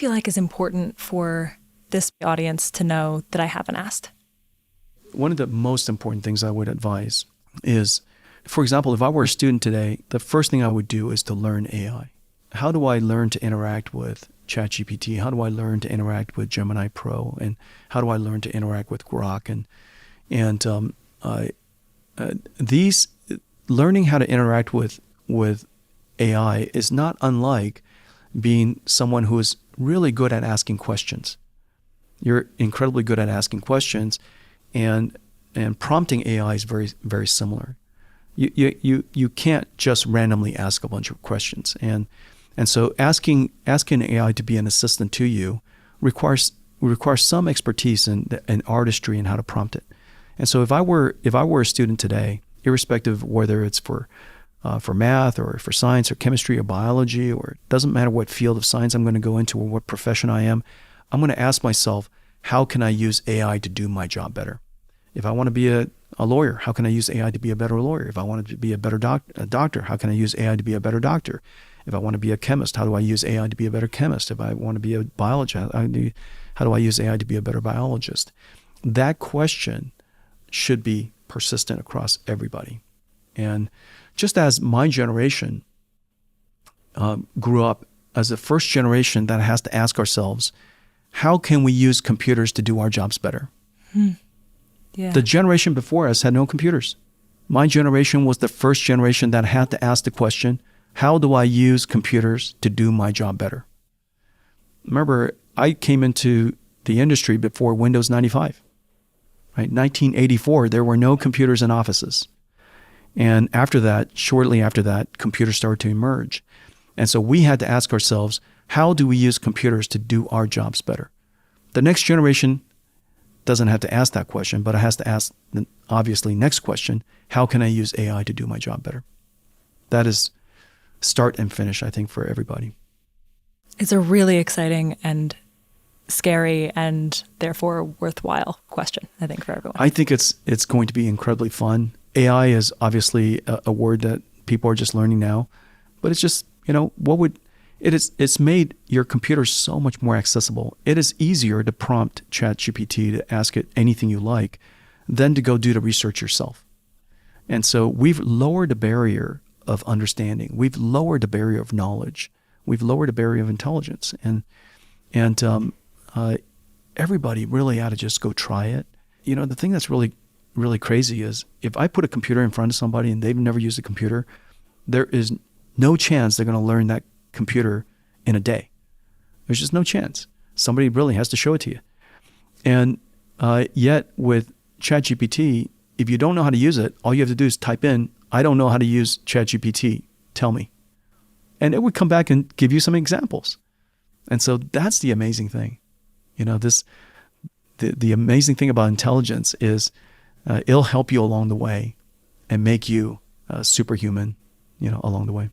feel like is important for this audience to know that I haven't asked? One of the most important things I would advise is, for example, if I were a student today, the first thing I would do is to learn AI. How do I learn to interact with ChatGPT? How do I learn to interact with Gemini Pro? And how do I learn to interact with Grok? These learning how to interact with AI is not unlike being someone who is really good at asking questions. You're incredibly good at asking questions, and prompting AI is very, very similar. You can't just randomly ask a bunch of questions, and so asking AI to be an assistant to you requires some expertise and artistry in how to prompt it. And so if I were a student today, irrespective of whether it's for math or for science or chemistry or biology, or it doesn't matter what field of science I'm going to go into or what profession I am, I'm going to ask myself, how can I use AI to do my job better? If I want to be a lawyer, how can I use AI to be a better lawyer? If I want to be a better doctor, how can I use AI to be a better doctor? If I want to be a chemist, how do I use AI to be a better chemist? If I want to be a biologist, how do I use AI to be a better biologist? That question should be persistent across everybody. And just as my generation grew up as the first generation that has to ask ourselves, how can we use computers to do our jobs better? Yeah. The generation before us had no computers. My generation was the first generation that had to ask the question, how do I use computers to do my job better? Remember, I came into the industry before Windows 95. Right? 1984, there were no computers in offices. And after that, shortly after that, computers started to emerge. And so we had to ask ourselves, how do we use computers to do our jobs better? The next generation doesn't have to ask that question, but it has to ask the obviously next question, how can I use AI to do my job better? That is start and finish, I think, for everybody. It's a really exciting and scary and therefore worthwhile question, I think, for everyone. I think it's going to be incredibly fun. AI is obviously a word that people are just learning now, but it's just, it's made your computer so much more accessible. It is easier to prompt ChatGPT to ask it anything you like than to go do the research yourself. And so we've lowered the barrier of understanding. We've lowered the barrier of knowledge. We've lowered the barrier of intelligence. And everybody really ought to just go try it. The thing that's really, really crazy is if I put a computer in front of somebody and they've never used a computer, there is no chance they're going to learn that computer in a day. There's just no chance. Somebody really has to show it to you. And yet with ChatGPT, if you don't know how to use it, all you have to do is type in, I don't know how to use ChatGPT, tell me. And it would come back and give you some examples. And so that's the amazing thing. The amazing thing about intelligence is it'll help you along the way and make you superhuman, along the way.